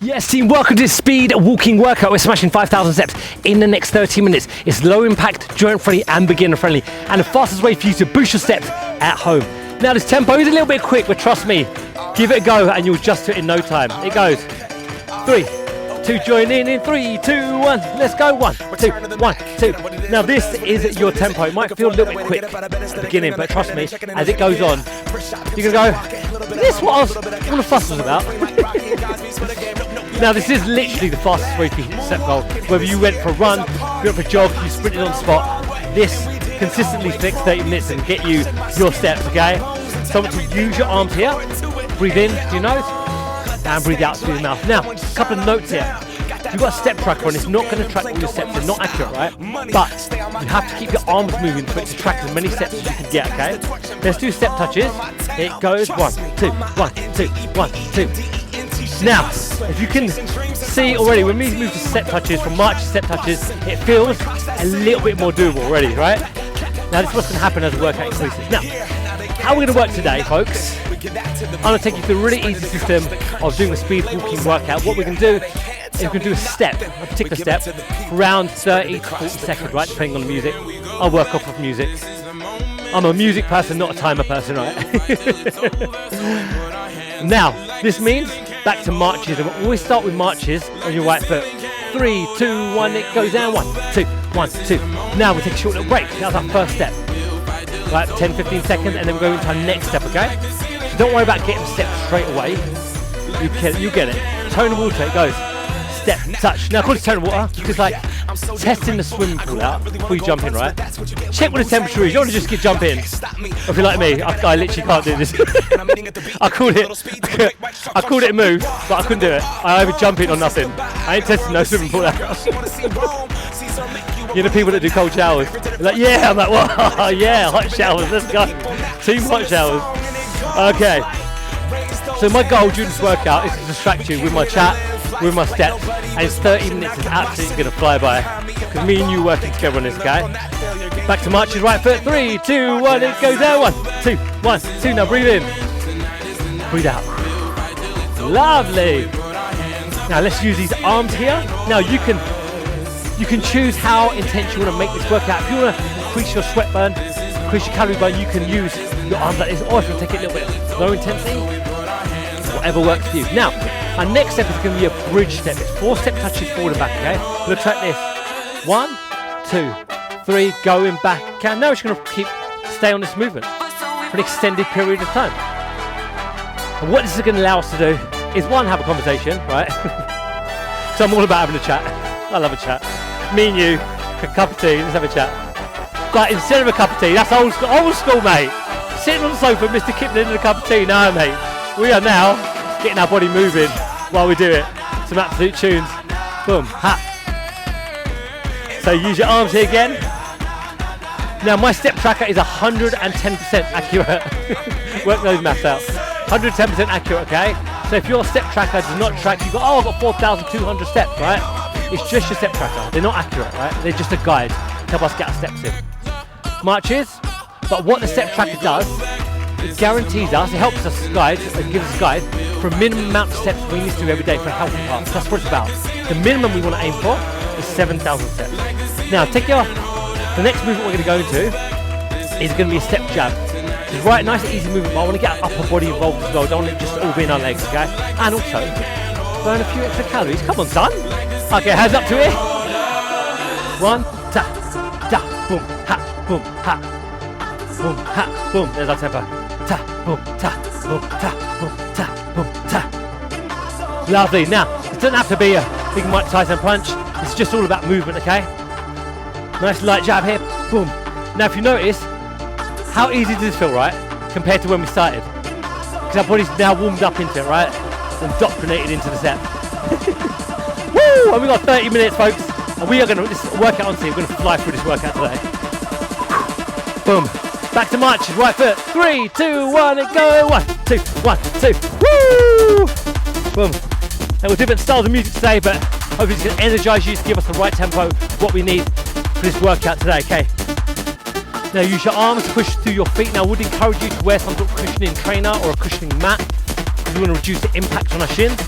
Yes, team, welcome to this speed walking workout. We're smashing 5,000 steps in the next 30 minutes. It's low impact, joint friendly and beginner friendly, and the fastest way for you to boost your steps at home. Now this tempo is a little bit quick, but trust me, give it a go and you'll adjust to it in no time. It goes 3, 2, join in 3, 2, 1, let's go, 1, 2, 1, 2. Now this is your tempo. It might feel a little bit quick at the beginning, but trust me, as it goes on, you're gonna go, this is what all the fuss was about. Now this is literally the fastest way to hit your step goal. Whether you went for a run, you went for a jog, you sprinted on the spot, this consistently for the next 30 minutes and get you your steps, okay? So I want to use your arms here, breathe in through your nose, and breathe out through your mouth. Now, a couple of notes here. You've got a step tracker on, it's not going to track all your steps, they're not accurate, right? But you have to keep your arms moving for it to track as many steps as you can get, okay? Let's do step touches. It goes 1, 2, 1, 2, 1, 2. Now, if you can see already, when we move to step touches, from march to step touches, it feels a little bit more doable already, right? Now, this is what's going to happen as the workout increases. Now, how we're going to work today, folks, I'm going to take you through a really easy system of doing a speed walking workout. What we're going to do is we're going to do a step, a particular step, for around 30 to 40 seconds, right, depending on the music. I'll work off of music. I'm a music person, not a timer person, right? Now, this means back to marches, and we'll always start with marches on your right foot. 3, 2, 1, it goes down, 1, 2, 1, 2. Now we take a short little break, that's our first step. Right, 10, 15 seconds, and then we'll go into our next step, okay? So don't worry about getting steps straight away. You get it. Tone of water, it goes. Step, touch. Now, I call it tone of water because, like, testing the swimming pool out before you jump in, right? Check what the temperature is. You don't want to just jump in. If you're like me, I literally can't do this. I called it a move, but I couldn't do it. I either jump in or nothing. I ain't testing no swimming pool out. You know, people that do cold showers. They're like, yeah. I'm like, whoa, yeah, hot showers. Let's go. Team hot showers. Okay. So my goal during this workout is to distract you with my chat, with my steps, and it's 30 minutes is absolutely going to fly by because me and you working together on this, okay? Back to marches, right foot, 3, 2, 1, it goes down, 1, 2, 1, 2, now breathe in, breathe out, lovely. Now let's use these arms here. Now you can choose how intense you want to make this workout. If you want to increase your sweat burn, increase your calorie burn, you can use your arms like this, or if you want to take it a little bit low intensity, whatever works for you. Now, our next step is going to be a bridge step. It's 4 step touches forward and back, okay? We'll try this. 1, 2, 3, going back. Okay, now we're just going to stay on this movement for an extended period of time. And what this is going to allow us to do is, 1, have a conversation, right? So I'm all about having a chat. I love a chat. Me and you, a cup of tea, let's have a chat. But instead of a cup of tea, that's old school, mate. Sitting on the sofa, Mr. Kipling and a cup of tea. No, mate. We are now getting our body moving while we do it. Some absolute tunes. Boom, ha. So use your arms here again. Now my step tracker is 110% accurate. Work those maths out. 110% accurate, okay? So if your step tracker does not track, you've got, I've got 4,200 steps, right? It's just your step tracker. They're not accurate, right? They're just a guide to help us get our steps in. Marches, but what the step tracker does, it guarantees us, it helps us guide, and gives us a guide for a minimum amount of steps we need to do every day for a healthy part. That's what it's about. The minimum we want to aim for is 7,000 steps. Now, the next movement we're going to go into is going to be a step jab. It's right, nice and easy movement, but I want to get our upper body involved as well. I don't want it just all be in our legs, okay? And also, burn a few extra calories. Come on, son. Okay, hands up to it. 1, ta, ta, boom, ha, boom, ha, boom, ha, boom. There's our tempo. Ta, boom, ta, boom, ta, boom, ta, boom, ta. Lovely. Now, it doesn't have to be a big Mike Tyson punch. It's just all about movement, okay? Nice light jab here. Boom. Now, if you notice, how easy does this feel, right? Compared to when we started. Because our body's now warmed up into it, right? And indoctrinated into the set. Woo! And we've got 30 minutes, folks. And we are going to, this workout on we're going to fly through this workout today. Boom. Back to marches, right foot. 3, 2, 1, and go. 1, 2, 1, 2. Woo! Boom. And we'll do different styles of music today, but hopefully it's going to energize you to give us the right tempo, what we need for this workout today, okay? Now use your arms to push through your feet. Now I would encourage you to wear some sort of cushioning trainer or a cushioning mat because we want to reduce the impact on our shins.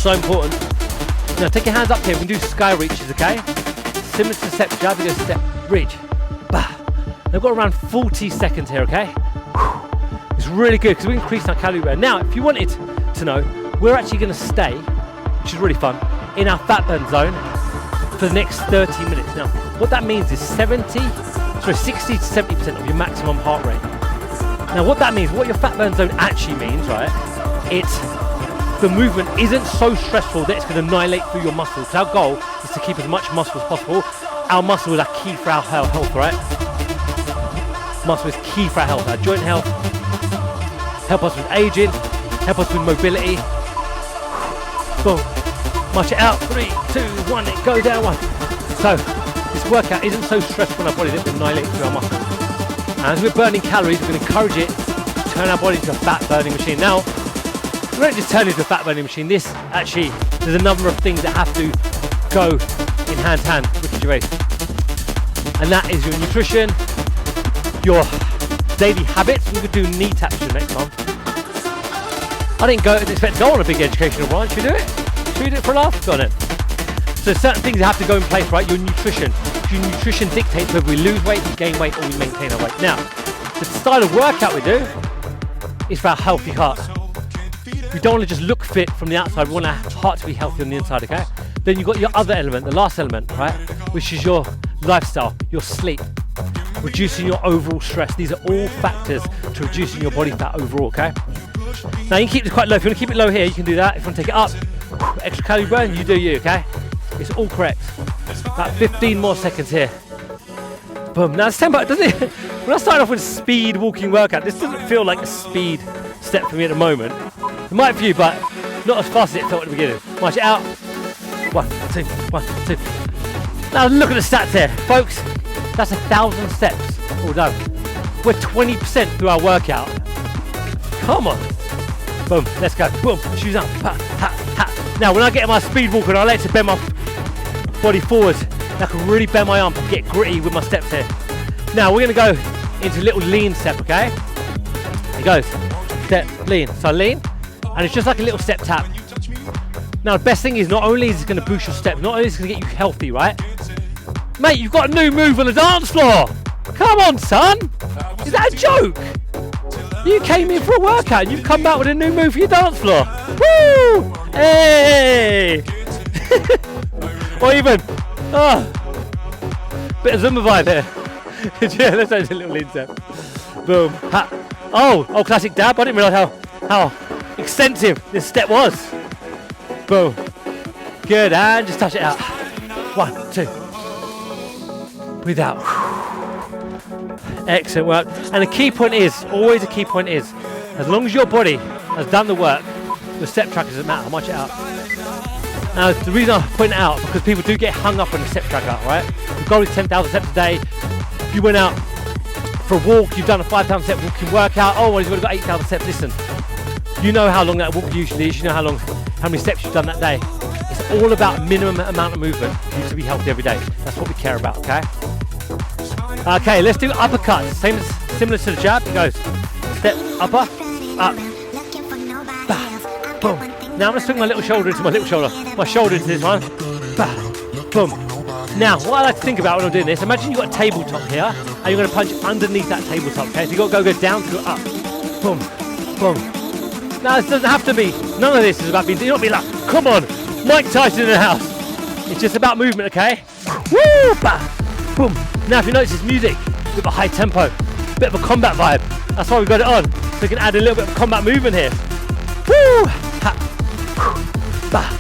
So important. Now take your hands up here. We can do sky reaches, okay? Similar to step jab, we go step reach. Bah. They've got around 40 seconds here, okay? It's really good because we increase our calorie burn. Now, if you wanted to know, we're actually going to stay, which is really fun, in our fat burn zone for the next 30 minutes. Now, what that means is 60 to 70% of your maximum heart rate. Now, what that means, what your fat burn zone actually means, right? It's the movement isn't so stressful that it's going to annihilate through your muscles. Our goal is to keep as much muscle as possible. Our muscle is our key for our health, right? Muscle is key for our health, our joint health, help us with aging, help us with mobility. Boom. March it out. 3, 2, 1. It go down 1. So this workout isn't so stressful on our body that it annihilates through our muscles. And as we're burning calories, we're going to encourage it to turn our body into a fat burning machine. Now, we don't just turn it into a fat burning machine. This actually, there's a number of things that have to go in hand to hand with your race. And that is your nutrition, your daily habits. We could do knee taps for next time. I didn't expect to go on a big educational branch. Should we do it? Should we do it for a laugh? Go on it. So certain things that have to go in place, right? Your nutrition. Your nutrition dictates whether we lose weight, we gain weight, or we maintain our weight. Now, the style of workout we do is for our healthy heart. We don't want to just look fit from the outside. We want our heart to be healthy on the inside, okay? Then you've got your other element, the last element, right? Which is your lifestyle, your sleep, reducing your overall stress. These are all factors to reducing your body fat overall, okay? Now you can keep this quite low. If you want to keep it low here, you can do that. If you want to take it up, extra calorie burn, you do you, okay? It's all correct. About 15 more seconds here. Boom. Now it's tempo, doesn't it? When I start off with a speed walking workout, this doesn't feel like a speed step for me at the moment. It might for you, but not as fast as it felt at the beginning. March it out. 1, 2, 1, 2. Now look at the stats here, folks. That's 1,000 steps all done. We're 20% through our workout. Come on. Boom, let's go. Boom, shoes up. Ha, ha, ha. Now when I get in my speed walk and I like to bend my body forward, I can really bend my arm and get gritty with my steps here. Now we're gonna go into a little lean step, okay? It goes, step, lean. So lean, and it's just like a little step tap. Now the best thing is not only is it gonna boost your steps, not only is it gonna get you healthy, right? Mate, you've got a new move on the dance floor. Come on, son. Is that a joke? You came in for a workout and you've come back with a new move for your dance floor. Woo! Hey! Or even, bit of Zumba vibe here. Yeah, let's do a little lean step. Boom. Ha. Oh, classic dab. I didn't realise how extensive this step was. Boom. Good, and just touch it out. 1, 2. Breathe out. Excellent work. And the key point is, always a key point is, as long as your body has done the work, the step tracker doesn't matter. March it out. Now, the reason I point it out, because people do get hung up on the step tracker, right? The goal is 10,000 steps a day. If you went out for a walk, you've done a 5,000 step walking workout, oh, well, you've got 8,000 steps. Listen, you know how long that walk usually is, you know how many steps you've done that day. It's all about minimum amount of movement for you to be healthy every day. That's what we care about, okay? Okay, let's do uppercuts. Similar to the jab. It goes step, upper, up, bah, boom. Now I'm going to swing my little shoulder into my shoulder into this one. Bah, boom. Now, what I like to think about when I'm doing this, imagine you've got a tabletop here, and you're going to punch underneath that tabletop, okay? So you've got to go down to up. Boom, boom. Now, this doesn't have to be, none of this is about you're not being like, come on, Mike Tyson in the house. It's just about movement, okay? Woo, bah, boom. Now, if you notice this music, a bit of a high tempo, bit of a combat vibe. That's why we got it on. So we can add a little bit of combat movement here. Woo, ha, bah.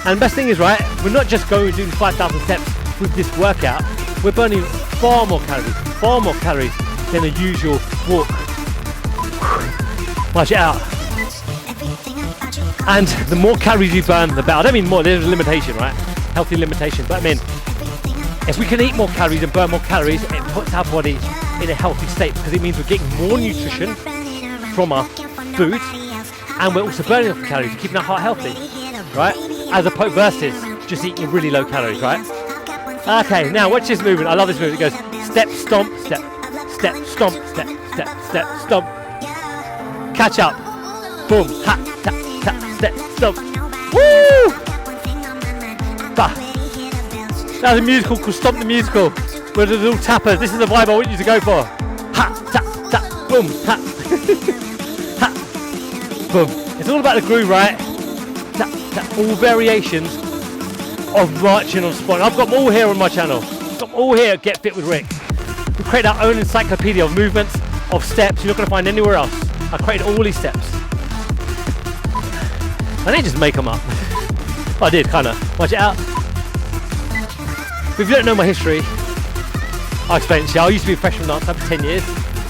And the best thing is, right, we're not just going and doing 5,000 steps with this workout. We're burning far more calories than a usual walk. March it out. And the more calories you burn, the better. I don't mean more, there's a limitation, right? Healthy limitation, but I mean, if we can eat more calories and burn more calories, it puts our body in a healthy state because it means we're getting more nutrition from our food and we're also burning off the calories, keeping our heart healthy, right? As opposed versus just eating really low calories, right? Okay, now watch this movement. I love this movement. It goes step, stomp, step, step, stomp, step, step, step, stomp. Catch up. Boom, ha, tap, tap, step, Stop. Woo! Bah. That was a musical called Stomp the Musical. With the little tappers. This is the vibe I want you to go for. Ha, tap, tap, boom, ha. Ha, boom. It's all about the groove, right? Tap, tap, all variations of marching on spot. I've got them all here on my channel. I've got them all here at Get Fit with Rick. We create our own encyclopedia of movements, of steps you're not going to find anywhere else. I created all these steps. I didn't just make them up. Well, I did, kind of. Watch it out. But if you don't know my history, I'll explain it to you. I used to be a professional dancer for 10 years,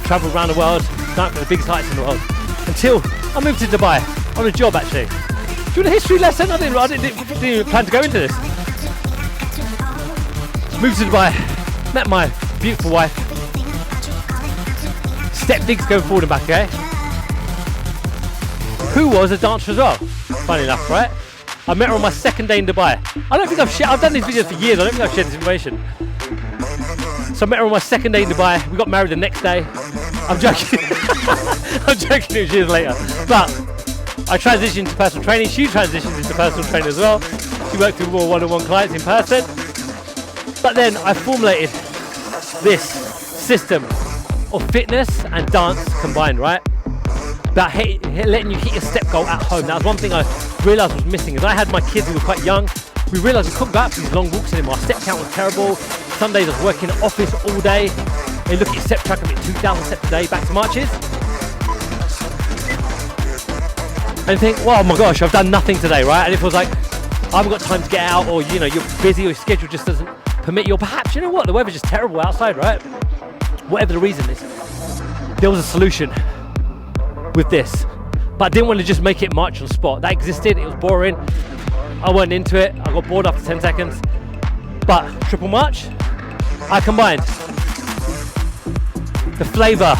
travelled around the world, danced at the biggest heights in the world, until I moved to Dubai, on a job actually. Do you want a history lesson? I didn't even plan to go into this. Moved to Dubai, met my beautiful wife. Step digs going forward and back, okay? Who was a dancer as well, funny enough, right? I met her on my second day in Dubai. I don't think I've done these videos for years, I don't think I've shared this information. So I met her on my second day in Dubai. We got married the next day. I'm joking. I'm joking, it was years later. But I transitioned to personal training. She transitioned into personal training as well. She worked with more one-on-one clients in person. But then I formulated this system of fitness and dance combined, right? About letting you hit your step goal at home. That was one thing I realised was missing. As I had my kids who were quite young, we realised we couldn't go out for these long walks anymore. Our step count was terrible. Some days I was working in the office all day. And look at your step track, I'm at 2,000 steps a day back to marches. And you think, well, oh my gosh, I've done nothing today, right? And it feels like I haven't got time to get out, or you know, you're busy, or your schedule just doesn't permit you, or perhaps, you know what, the weather's just terrible outside, right? Whatever the reason is, there was a solution with this. But I didn't want to just make it march on spot. That existed, it was boring. I went into it, I got bored after 10 seconds. But triple march, I combined the flavour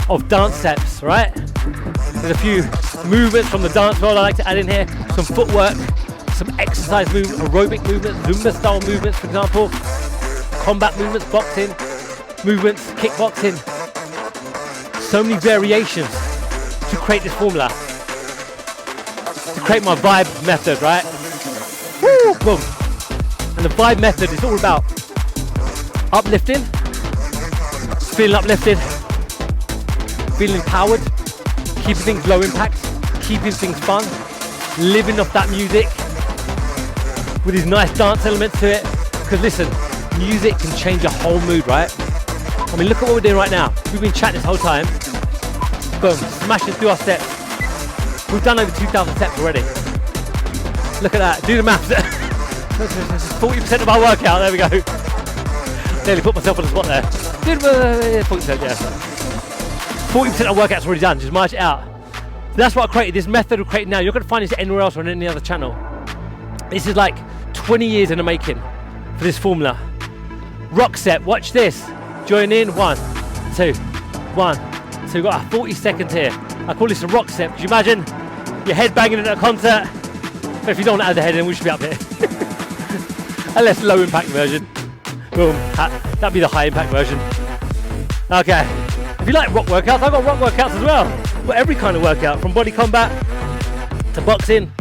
of dance steps, right? There's a few movements from the dance world I like to add in here. Some footwork, some exercise movement, aerobic movements, Zumba style movements, for example. Combat movements, boxing movements, kickboxing. So many variations to create this formula. To create my vibe method, right? Woo, boom. And the vibe method is all about uplifting, feeling uplifted, feeling empowered, keeping things low impact, keeping things fun, living off that music with these nice dance elements to it. Because listen, music can change a whole mood, right? I mean, look at what we're doing right now. We've been chatting this whole time. Boom, smashing through our steps. We've done over 2,000 steps already. Look at that, do the maths. 40% of our workout, there we go. Nearly put myself on the spot there. 40%, yeah. 40% of workout's already done, just march it out. That's what I created, this method of creating now. You're not going to find this anywhere else or on any other channel. This is like 20 years in the making for this formula. Rock step, watch this. Join in, 1, 2, 1. So we've got 40 seconds here. I call this a rock step. Could you imagine your head banging at a concert? But if you don't want to add the head in, we should be up here. A less low impact version. Boom, that'd be the high impact version. Okay, if you like rock workouts, I've got rock workouts as well. But every kind of workout, from body combat, to boxing,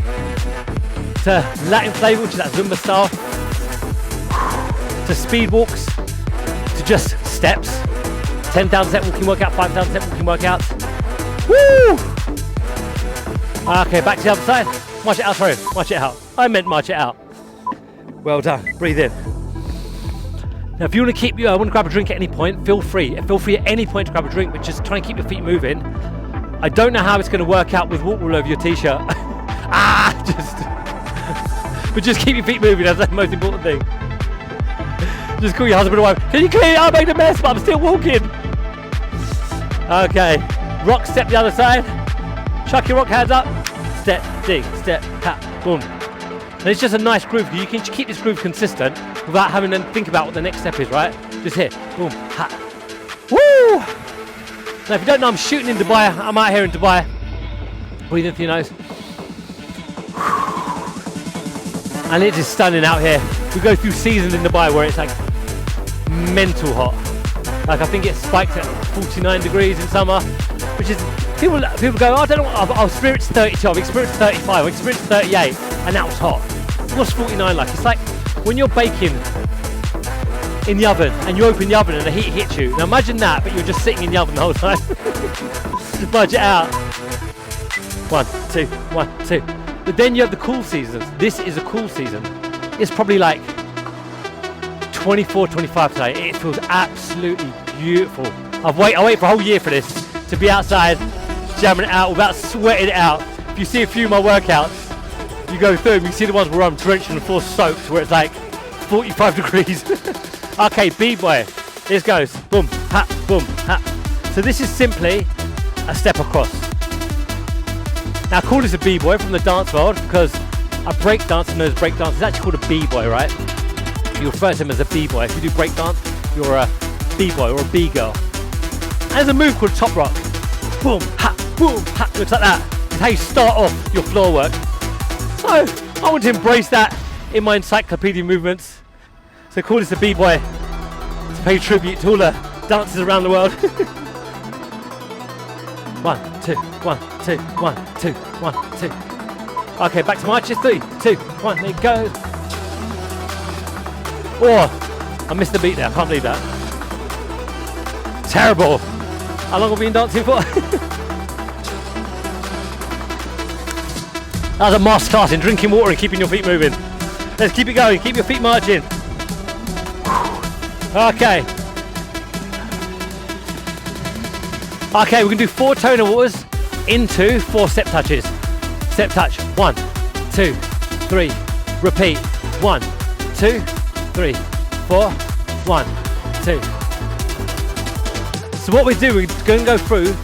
to Latin flavor, which is that Zumba style, to speed walks, to just steps, 10,000 step walking workout, 5,000 step walking workouts. Woo! Okay, back to the other side. March it out, sorry, march it out. I meant march it out. Well done, breathe in. Now if you want to keep, want to grab a drink at any point, feel free. Feel free at any point to grab a drink, but just try and keep your feet moving. I don't know how it's going to work out with water all over your t-shirt. But just keep your feet moving, that's the most important thing. Just call your husband or wife, can you clean? I made a mess, but I'm still walking. Okay, rock step the other side. Chuck your rock hands up. Step, dig, step, tap, boom. And it's just a nice groove. You can keep this groove consistent without having to think about what the next step is, right? Just here, boom, ha. Woo! Now if you don't know, I'm shooting in Dubai. I'm out here in Dubai. Breathe in through your nose. And it is stunning out here. We go through seasons in Dubai where it's like mental hot. Like I think it spikes at 49 degrees in summer, which is People go, I don't know, I've experienced 32, I've experienced 35, I've experienced 38, and that was hot. What's 49 like? It's like when you're baking in the oven and you open the oven and the heat hits you. Now imagine that, but you're just sitting in the oven the whole time. Budge it out. 1, 2, 1, 2. But then you have the cool seasons. This is a cool season. It's probably like 24, 25 today. It feels absolutely beautiful. I wait for a whole year for this, to be outside, jamming it out without sweating it out. If you see a few of my workouts, you go through them, you see the ones where I'm drenched and full soaked, where it's like 45 degrees. Okay, B-boy. This goes. Boom, ha, boom, ha. So this is simply a step across. Now I call this a B-boy from the dance world because a break dancer knows break dance is actually called a B-boy, right? You refer to him as a B-boy. If you do break dance, you're a B-boy or a B-girl. And there's a move called top rock. Boom, ha, looks like that. It's how you start off your floor work. So I want to embrace that in my encyclopedia movements. So call this a B-boy to pay tribute to all the dancers around the world. 1, 2, 1, 2, 1, 2, 1, 2. Okay, back to marches. 3, 2, 1, there it goes. Oh, I missed the beat there, I can't believe that. Terrible. How long have we been dancing for? That was a master class in drinking water and keeping your feet moving. Let's keep it going, keep your feet marching. Okay. Okay, we're going to do 4 toner waters into 4 step touches. Step touch, 1, 2, 3, repeat, 1, 2, 3, 4, 1, 2. So what we do, we're going to go through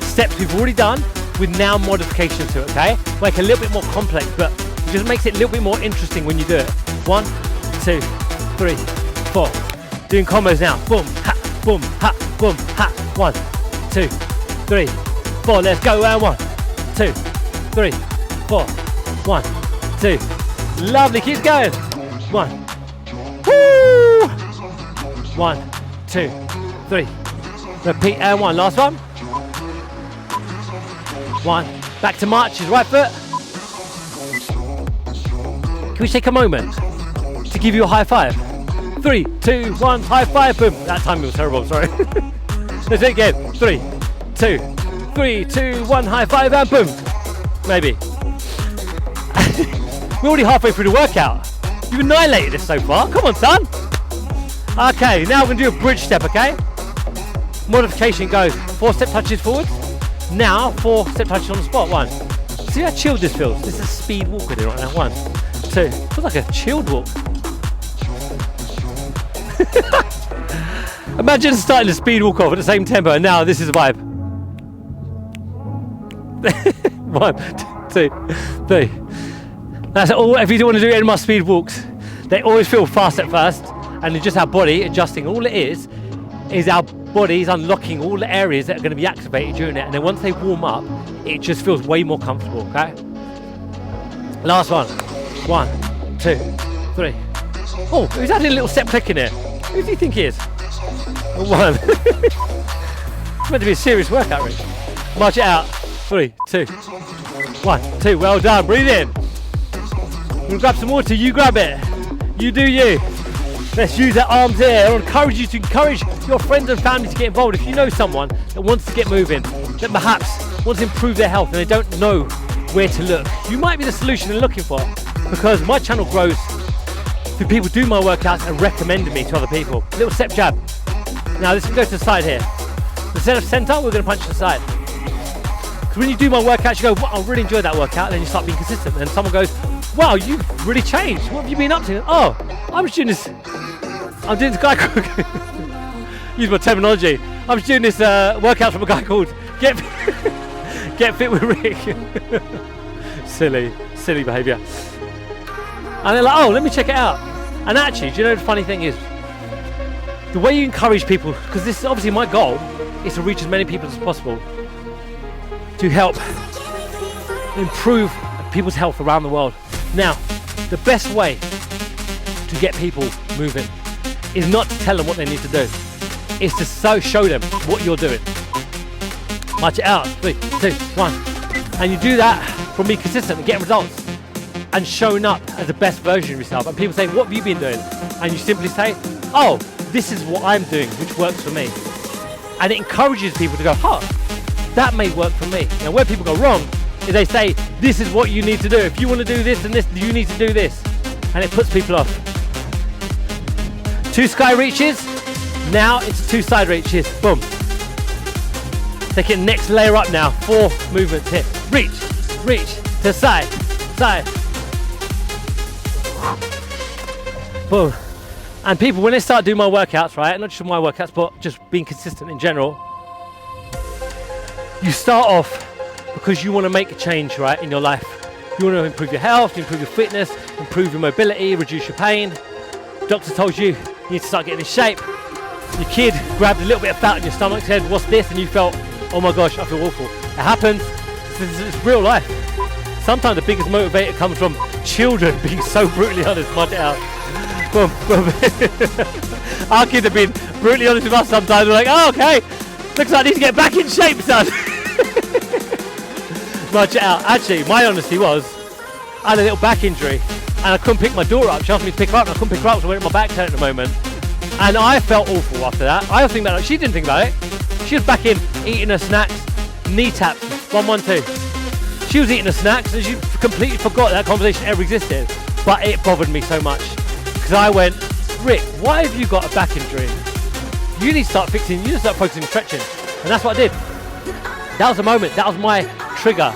steps we've already done with now modification to it, okay? Make it a little bit more complex, but it just makes it a little bit more interesting when you do it. 1, 2, 3, 4. Doing combos now. Boom, ha, boom, ha, boom, ha. 1, 2, 3, 4. Let's go. And 1, 2, 3, 4. 1, 2. Lovely. Keeps going. 1. Woo! 1, 2, 3. Repeat and 1. Last one. 1. Back to marches. Right foot. Can we take a moment to give you a high five? 3, 2, 1. High five. Boom. That time was terrible. Sorry. Let's do it again. 3, 2, 3, 2, 1. High five and boom. Maybe. We're already halfway through the workout. You've annihilated this so far. Come on, son. Okay, now we're going to do a bridge step, okay? Modification goes 4 step touches forward. Now 4 step touches on the spot. 1. See how chilled this feels? This is a speed walk we're doing right now. 1, 2. Feels like a chilled walk. Imagine starting a speed walk off at the same tempo and now this is a vibe. 1, 2, 3. That's all. If you do want to do any of my speed walks, they always feel fast at first, and it's just our body adjusting. All it is our body's unlocking all the areas that are going to be activated during it, and then once they warm up, it just feels way more comfortable. Okay. Last one. 1, 2, 3. Oh, who's adding a little step click in here? Who do you think he is? 1. It's meant to be a serious workout, Rick. March it out. 3, 2, 1, 2. Well done. Breathe in. We'll grab some water. You grab it. You do you. Let's use our arms here. I encourage you to encourage your friends and family to get involved. If you know someone that wants to get moving, that perhaps wants to improve their health and they don't know where to look, you might be the solution they're looking for, because my channel grows through people doing my workouts and recommending me to other people. Little step jab. Now this can go to the side here. Instead of center, we're going to punch to the side. Because when you do my workouts, you go, wow, I really enjoyed that workout, and then you start being consistent. And someone goes, wow, you've really changed. What have you been up to? Oh, I'm doing this guy called, use my terminology. I'm just doing this workout from a guy called Get Fit with Rick. silly behaviour. And they're like, oh, let me check it out. And actually, do you know the funny thing is, the way you encourage people, because this is obviously my goal, is to reach as many people as possible to help improve people's health around the world. Now, the best way to get people moving is not to tell them what they need to do. It's to show them what you're doing. March it out. 3, 2, 1. And you do that from being consistent and getting results and showing up as the best version of yourself. And people say, what have you been doing? And you simply say, oh, this is what I'm doing, which works for me. And it encourages people to go, that may work for me. Now, where people go wrong is they say, this is what you need to do. If you want to do this and this, you need to do this. And it puts people off. 2 sky reaches. Now it's 2 side reaches. Boom. Take it next layer up now. 4 movements here. Reach to side. Boom. And people, when they start doing my workouts, right, not just my workouts, but just being consistent in general, you start off because you want to make a change, right, in your life. You want to improve your health, improve your fitness, improve your mobility, reduce your pain. Doctor told you need to start getting in shape. Your kid grabbed a little bit of fat in your stomach, said, what's this? And you felt, oh my gosh, I feel awful. It happens. It's real life. Sometimes the biggest motivator comes from children being so brutally honest. Mark it out. Boom, boom. Our kids have been brutally honest with us sometimes. We're like, oh, okay. Looks like I need to get back in shape, son. March it out. Actually, my honesty was, I had a little back injury and I couldn't pick my daughter up. She asked me to pick her up and I couldn't pick her up, so I went my back turn at the moment. And I felt awful after that. I was thinking about it. She didn't think about it. She was back in eating her snacks, knee taps, 1, 1, 2. She was eating her snacks and she completely forgot that conversation ever existed. But it bothered me so much. Because I went, Rick, why have you got a back injury? You need to start fixing, you need to start focusing on stretching. And that's what I did. That was the moment, that was my trigger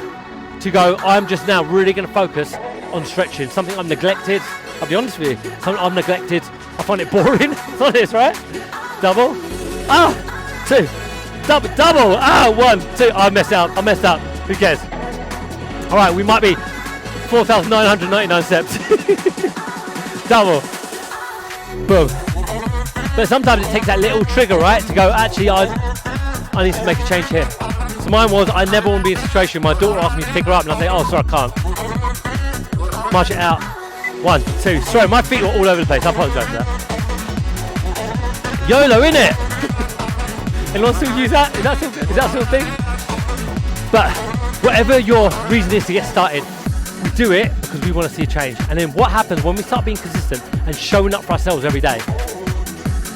to go, I'm just now really going to focus on stretching. Something I've neglected, I'll be honest with you, something I've neglected. I find it boring. It's not this, right? Double. 2. Double. 1, 2. I messed up. Who cares? All right, we might be 4,999 steps. Double. Boom. But sometimes it takes that little trigger, right, to go, actually, I need to make a change here. So mine was, I never want to be in a situation my daughter asked me to pick her up and I say, oh, sorry, I can't. March it out. 1, 2. Sorry, my feet were all over the place. I apologise for that. YOLO, innit? Anyone still use that? Is that sort of thing? But whatever your reason is to get started, we do it because we want to see a change. And then what happens when we start being consistent and showing up for ourselves every day?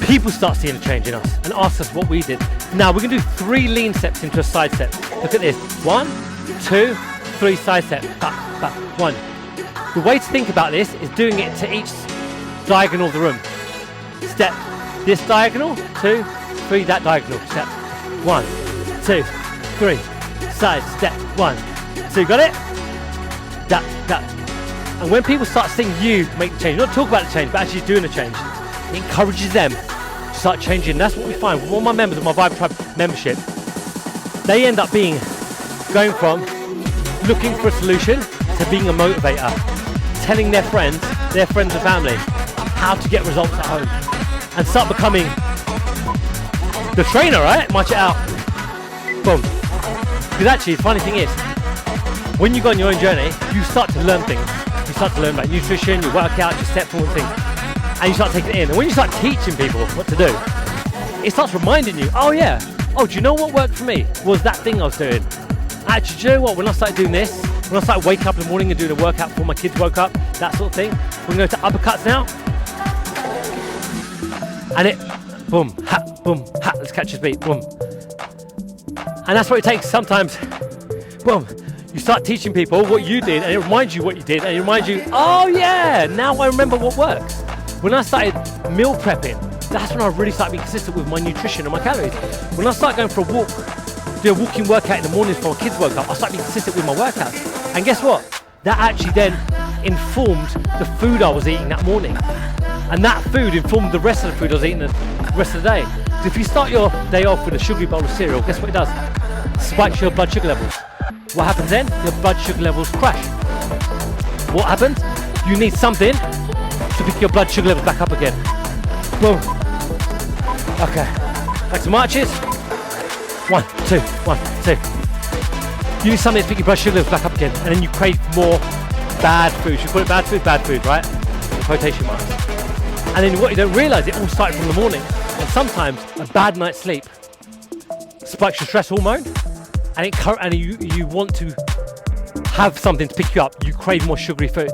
People start seeing a change in us and ask us what we did. Now we're going to do 3 lean steps into a side step. Look at this. 1, 2, 3 side step. Back, 1. The way to think about this is doing it to each diagonal of the room. Step this diagonal, 2, 3 that diagonal. Step 1, 2, 3. Side step 1, 2. Got it? That. And when people start seeing you make the change, not talk about the change, but actually doing the change, it encourages them to start changing. That's what we find. All my members of my Vibe Tribe membership, they end up going from looking for a solution to being a motivator, telling their friends and family how to get results at home and start becoming the trainer, right? March it out. Boom. Because actually, the funny thing is, when you go on your own journey, you start to learn things. You start to learn about nutrition, your workout, your step forward things. And you start taking it in. And when you start teaching people what to do, it starts reminding you, oh yeah, do you know what worked for me? Was that thing I was doing. Actually, do you know what? When I started doing this, when I started waking up in the morning and doing a workout before my kids woke up, that sort of thing, we're going to go to uppercuts now. And it, boom, ha, let's catch his beat, boom. And that's what it takes sometimes. Boom, you start teaching people what you did and it reminds you what you did and it reminds you, oh yeah, now I remember what works. When I started meal prepping, that's when I really started being consistent with my nutrition and my calories. When I started going for a walk, do a walking workout in the mornings before my kids woke up, I started being consistent with my workouts. And guess what? That actually then informed the food I was eating that morning. And that food informed the rest of the food I was eating the rest of the day. So if you start your day off with a sugary bowl of cereal, guess what it does? Spikes your blood sugar levels. What happens then? Your blood sugar levels crash. What happens? You need something to pick your blood sugar levels back up again. Boom. Okay. Back to marches. 1, 2, 1, 2. You need something to pick your blood sugar levels back up again, and then you crave more bad food. You call it bad food, right? In quotation marks. And then what you don't realise, it all started from the morning. And sometimes a bad night's sleep spikes your stress hormone, and you want to have something to pick you up. You crave more sugary food,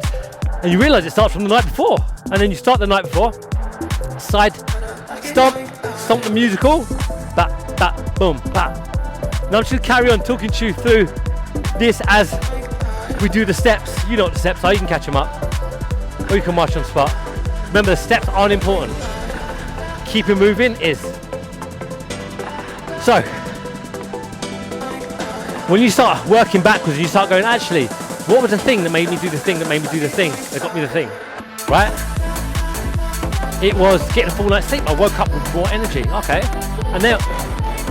and you realise it starts from the night before. And then you start the night before, side stomp the musical, bat, bat, boom, bat. Now I'm just gonna carry on talking to you through this as we do the steps. You know what the steps are, you can catch them up, or you can march on the spot. Remember, the steps aren't important. Keeping moving is. So, when you start working backwards and you start going, actually, what was the thing that made me do the thing that made me do the thing that got me the thing, right? It was getting a full night's sleep. I woke up with more energy, okay. And then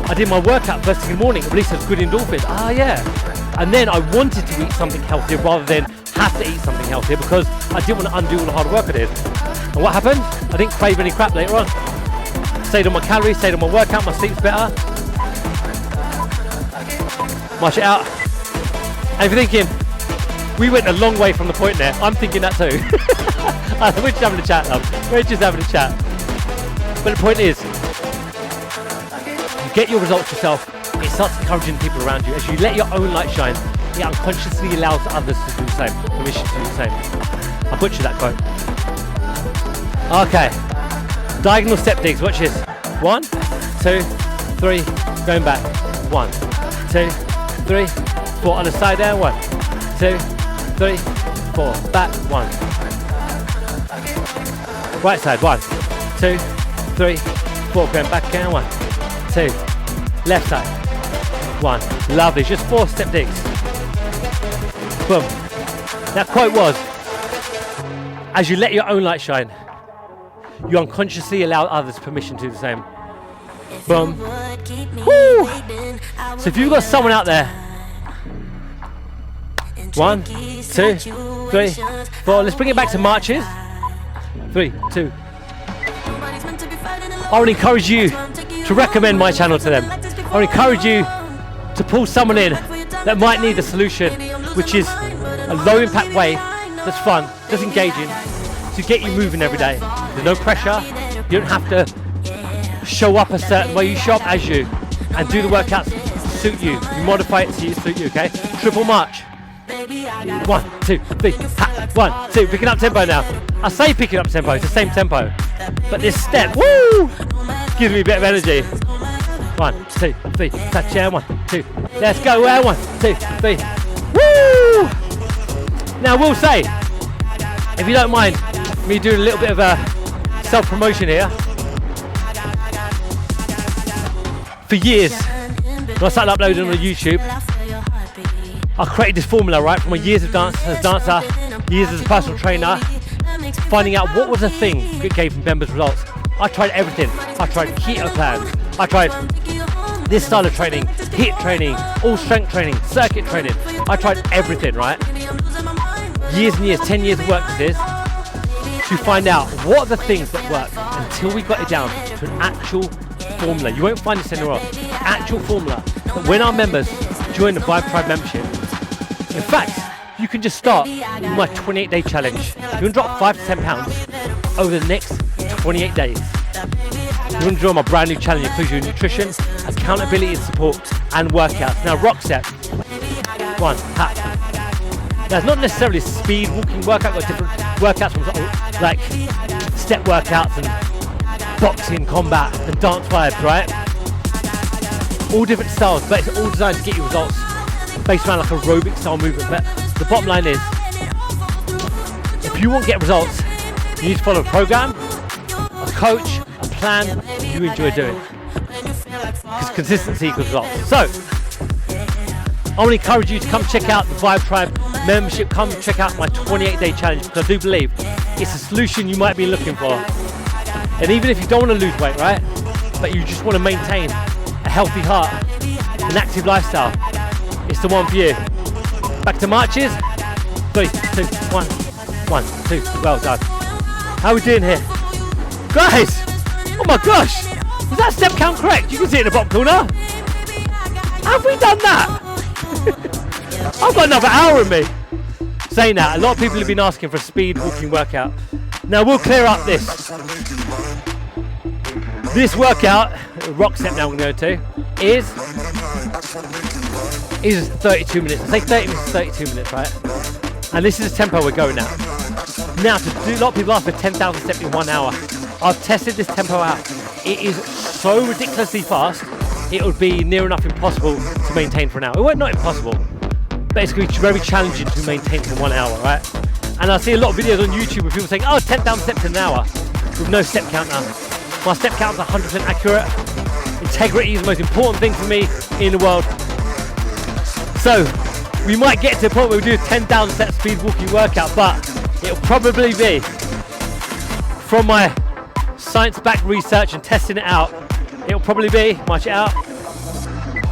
I did my workout first thing in the morning, released those good endorphins, yeah. And then I wanted to eat something healthier rather than have to eat something healthier because I didn't want to undo all the hard work I did. And what happened? I didn't crave any crap later on. Stayed on my calories, stayed on my workout, my sleep's better. March it out. And if you're thinking, we went a long way from the point there, I'm thinking that too. We're just having a chat, love. We're just having a chat. But the point is, you get your results yourself, it starts encouraging people around you. As you let your own light shine, it unconsciously allows others to do the same, permission to do the same. I butchered that quote. Okay, diagonal step digs, watch this. 1, 2, 3, going back. 1, 2, 3, 4, on the side there. 1, 2, 3, 4, back. 1. Right side. 1, 2, 3, 4, going back again. 1, 2, left side. 1, lovely, just 4 step digs. Boom. That quote was, as you let your own light shine, you unconsciously allow others permission to do the same. Boom. Woo! So if you've got someone out there, 1, 2, 3, 4, let's bring it back to marches. 3, 2. I would encourage you to recommend my channel to them. I would encourage you to pull someone in that might need a solution, which is a low impact way that's fun, that's engaging, to get you moving every day. There's no pressure. You don't have to show up a certain way. You show up as you and do the workouts to suit you. You modify it to suit you, okay? Triple march. 1, 2, 3, 1, 2. Picking up tempo now. I say picking up tempo, it's the same tempo. But this step, woo, gives me a bit of energy. 1, 2, 3, touch down. 1, 2. Let's go. 1, 2, 3. Woo! Now, we'll say, if you don't mind me doing a little bit of a self-promotion here, for years, when I started uploading on YouTube, I created this formula, right, from my years of dance as a dancer, years as a personal trainer, finding out what was the thing that gave members results. I tried everything. I tried keto plans. I tried this style of training, HIIT training, all strength training, circuit training. I tried everything, right? Years and years, 10 years of work with this, to find out what are the things that work until we got it down to an actual formula. You won't find this anywhere else. Actual formula that when our members join the Vibe Tribe membership, in fact, you can just start with my 28-day challenge. You can drop 5 to 10 pounds over the next 28 days. You want to join my brand new challenge, includes your nutrition, accountability and support, and workouts. Now, rock step. 1, tap. Now, it's not necessarily a speed walking workout. Got different workouts from like step workouts and boxing, combat, and dance vibes, right? All different styles, but it's all designed to get you results based around like aerobic style movement. But the bottom line is, if you want to get results, you need to follow a program, a coach, a plan you enjoy doing. Because consistency equals results. So, I want to encourage you to come check out the Vibe Tribe membership. Come check out my 28-day challenge, because I do believe it's a solution you might be looking for. And even if you don't want to lose weight, right, but you just want to maintain a healthy heart, an active lifestyle, it's the one for you. Back to marches. 3, 2, 1, 1, 2. Well done. How are we doing here? Guys! Oh my gosh! Was that step count correct? You can see it in the bottom corner. Have we done that? I've got another hour in me. Saying that, a lot of people have been asking for a speed walking workout. Now we'll clear up this. This workout, rock step now I'm going to go to, is is 32 minutes. I say 30 minutes, 32 minutes, right? And this is the tempo we're going at. Now, to do, a lot of people ask for 10,000 steps in 1 hour. I've tested this tempo out. It is so ridiculously fast, it would be near enough impossible to maintain for an hour. Well, not impossible, but it's going to be very challenging to maintain for 1 hour, right? And I see a lot of videos on YouTube where people saying, oh, 10,000 steps in an hour with no step counter. My step count is 100% accurate. Integrity is the most important thing for me in the world. So we might get to a point where we do a 10,000 step speed walking workout, but it'll probably be, from my science-backed research and testing it out, it'll probably be, march it out,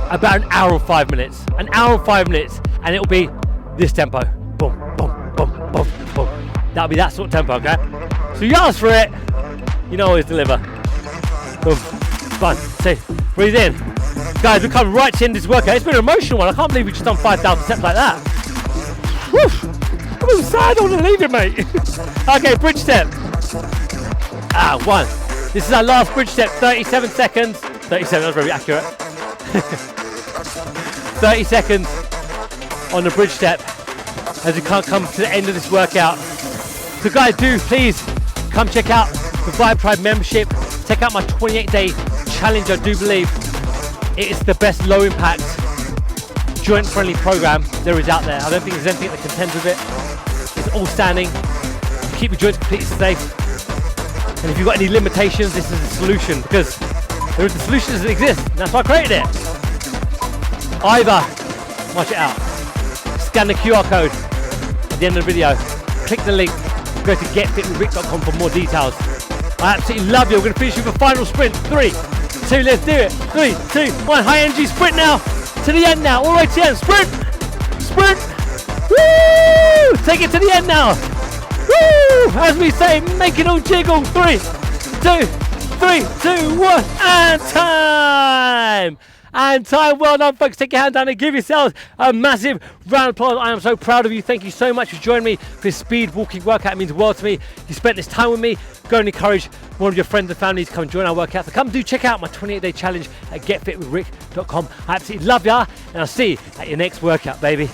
about an hour and 5 minutes. An hour and 5 minutes, and it'll be this tempo. Boom, boom, boom, boom, boom. That'll be that sort of tempo, okay? So you ask for it, you know always deliver. Boom. 1, 2, breathe in. Guys, we're coming right to the end of this workout. It's been an emotional one. I can't believe we just done 5,000 steps like that. Whew. I'm all sad, I don't want to leave it, mate. Okay, bridge step. 1. This is our last bridge step, 37 seconds. 37, that's very accurate. 30 seconds on the bridge step as we can't come to the end of this workout. So guys, do please come check out the Vibe Tribe membership. Check out my 28-day challenge. I do believe it is the best low impact joint-friendly program there is out there. I don't think there's anything that contends with it. It's all standing. Keep your joints completely safe. And if you've got any limitations, this is the solution, because the solution doesn't exist. And that's why I created it. Either, watch it out, scan the QR code at the end of the video, click the link, go to getfitwithrick.com for more details. I absolutely love you. We're going to finish with a final sprint. 3, 2, let's do it. 3, 2, 1, high energy sprint now. To the end now, all the way to the end. Sprint, sprint. Woo! Take it to the end now. Woo! As we say, make it all jiggle. 3, 2, 3, 2, 1, and time. And time. Well done, folks. Take your hand down and give yourselves a massive round of applause. I am so proud of you. Thank you so much for joining me for this speed walking workout. It means the world to me. You spent this time with me. Go and encourage one of your friends and family to come and join our workout. So come do check out my 28-day challenge at getfitwithrick.com. I absolutely love ya, and I'll see you at your next workout, baby.